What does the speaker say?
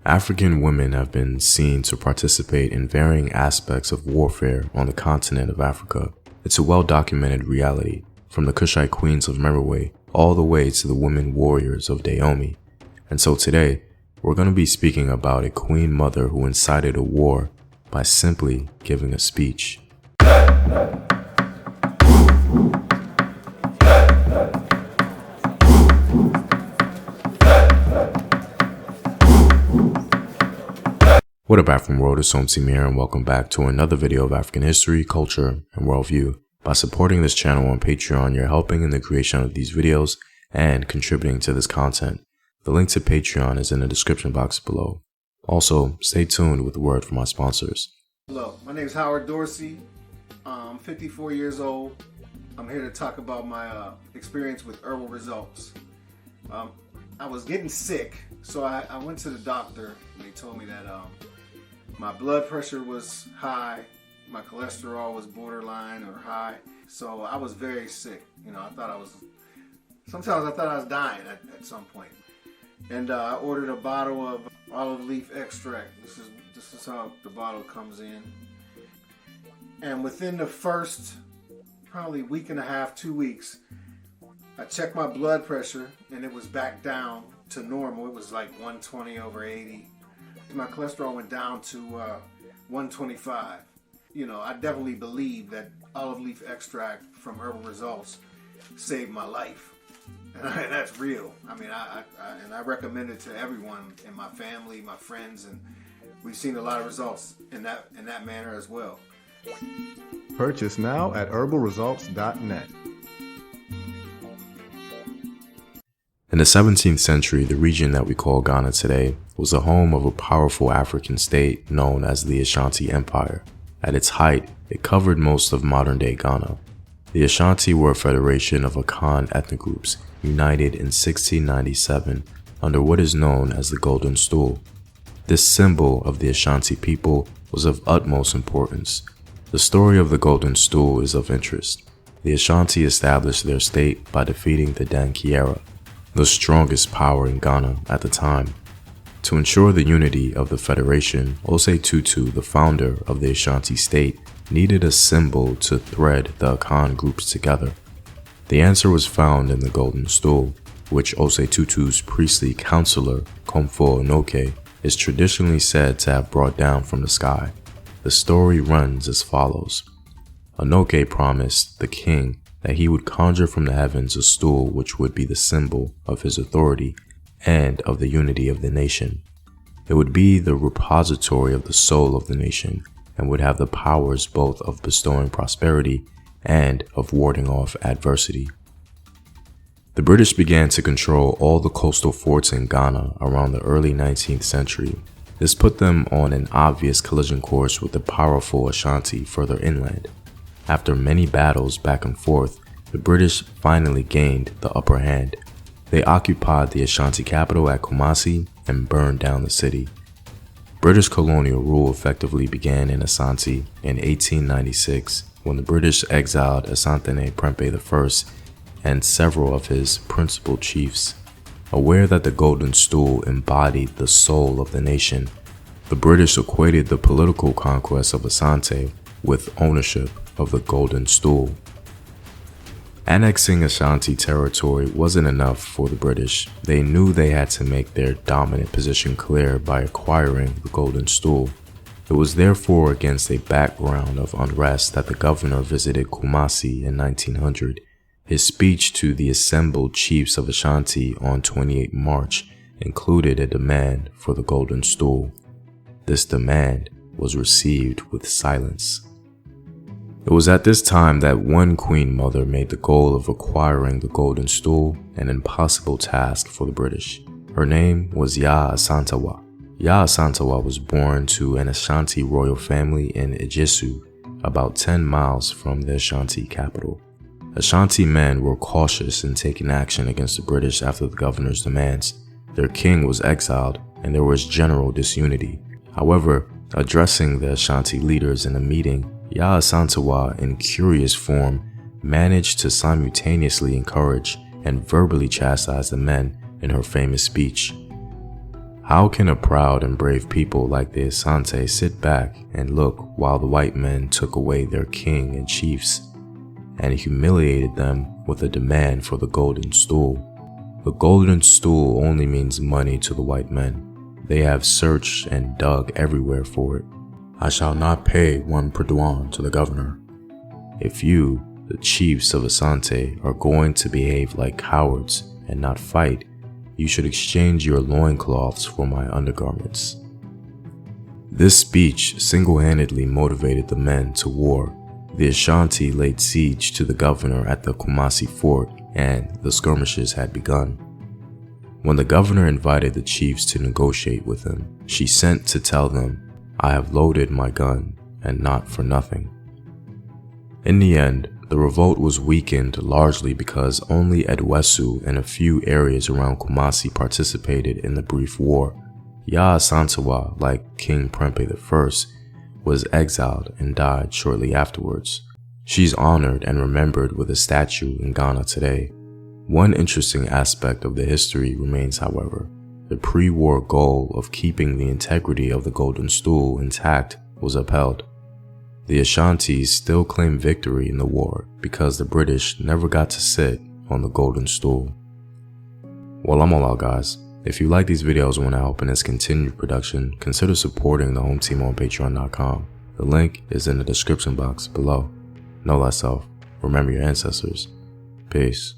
African women have been seen to participate in varying aspects of warfare on the continent of Africa. It's a well-documented reality, from the Kushite queens of Merowe all the way to the women warriors of Dahomey. And so today, we're going to be speaking about a queen mother who incited a war by simply giving a speech. What up, African world? It's Somsi here, and welcome back to another video of African history, culture, and worldview. By supporting this channel on Patreon, you're helping in the creation of these videos and contributing to this content. The link to Patreon is in the description box below. Also, stay tuned with a word from my sponsors. Hello, my name is Howard Dorsey. I'm 54 years old. I'm here to talk about my experience with Herbal Results. I was getting sick, so I went to the doctor. They told me that my blood pressure was high, my cholesterol was borderline or high, so I was very sick. Sometimes I thought I was dying at some point. And I ordered a bottle of olive leaf extract. This is how the bottle comes in. And within the first probably week and a half, 2 weeks, I checked my blood pressure and it was back down to normal. It was like 120/80. My cholesterol went down to 125. I definitely believe that olive leaf extract from Herbal Results saved my life. And that's real. I recommend it to everyone in my family, my friends, and we've seen a lot of results in that manner as well. Purchase now at herbalresults.net. In the 17th century, the region that we call Ghana today was the home of a powerful African state known as the Ashanti Empire. At its height, it covered most of modern-day Ghana. The Ashanti were a federation of Akan ethnic groups united in 1697 under what is known as the Golden Stool. This symbol of the Ashanti people was of utmost importance. The story of the Golden Stool is of interest. The Ashanti established their state by defeating the Dankiera, the strongest power in Ghana at the time. To ensure the unity of the federation, Osei Tutu, the founder of the Ashanti state, needed a symbol to thread the Akan groups together. The answer was found in the Golden Stool, which Osei Tutu's priestly counselor, Komfo Onoke, is traditionally said to have brought down from the sky. The story runs as follows. Onoke promised the king that he would conjure from the heavens a stool which would be the symbol of his authority and of the unity of the nation. It would be the repository of the soul of the nation and would have the powers both of bestowing prosperity and of warding off adversity. The British began to control all the coastal forts in Ghana around the early 19th century. This put them on an obvious collision course with the powerful Ashanti further inland. After many battles back and forth, the British finally gained the upper hand. They occupied the Ashanti capital at Kumasi and burned down the city. British colonial rule effectively began in Ashanti in 1896 when the British exiled Asantene Prempeh I and several of his principal chiefs. Aware that the Golden Stool embodied the soul of the nation, the British equated the political conquest of Asante with ownership of the Golden Stool. Annexing Ashanti territory wasn't enough for the British. They knew they had to make their dominant position clear by acquiring the Golden Stool. It was therefore against a background of unrest that the governor visited Kumasi in 1900. His speech to the assembled chiefs of Ashanti on 28 March included a demand for the Golden Stool. This demand was received with silence. It was at this time that one queen mother made the goal of acquiring the Golden Stool an impossible task for the British. Her name was Yaa Asantewaa. Yaa Asantewaa was born to an Ashanti royal family in Ejisu, about 10 miles from the Ashanti capital. Ashanti men were cautious in taking action against the British after the governor's demands. Their king was exiled and there was general disunity. However, addressing the Ashanti leaders in a meeting, Yaa Asantewaa, in curious form, managed to simultaneously encourage and verbally chastise the men in her famous speech. How can a proud and brave people like the Asante sit back and look while the white men took away their king and chiefs and humiliated them with a demand for the Golden Stool? The Golden Stool only means money to the white men. They have searched and dug everywhere for it. I shall not pay 1 perdouan to the governor. If you, the chiefs of Asante, are going to behave like cowards and not fight, you should exchange your loincloths for my undergarments. This speech single-handedly motivated the men to war. The Ashanti laid siege to the governor at the Kumasi fort, and the skirmishes had begun. When the governor invited the chiefs to negotiate with him, she sent to tell them, "I have loaded my gun, and not for nothing." In the end, the revolt was weakened largely because only Edwesu and a few areas around Kumasi participated in the brief war. Ya Asantewa, like King Prempeh I, was exiled and died shortly afterwards. She's honored and remembered with a statue in Ghana today. One interesting aspect of the history remains, however. The pre-war goal of keeping the integrity of the Golden Stool intact was upheld. The Ashantis still claim victory in the war because the British never got to sit on the Golden Stool. Well, I'm all out, guys. If you like these videos and want to help in its continued production, consider supporting the home team on patreon.com. The link is in the description box below. Know thyself. Remember your ancestors. Peace.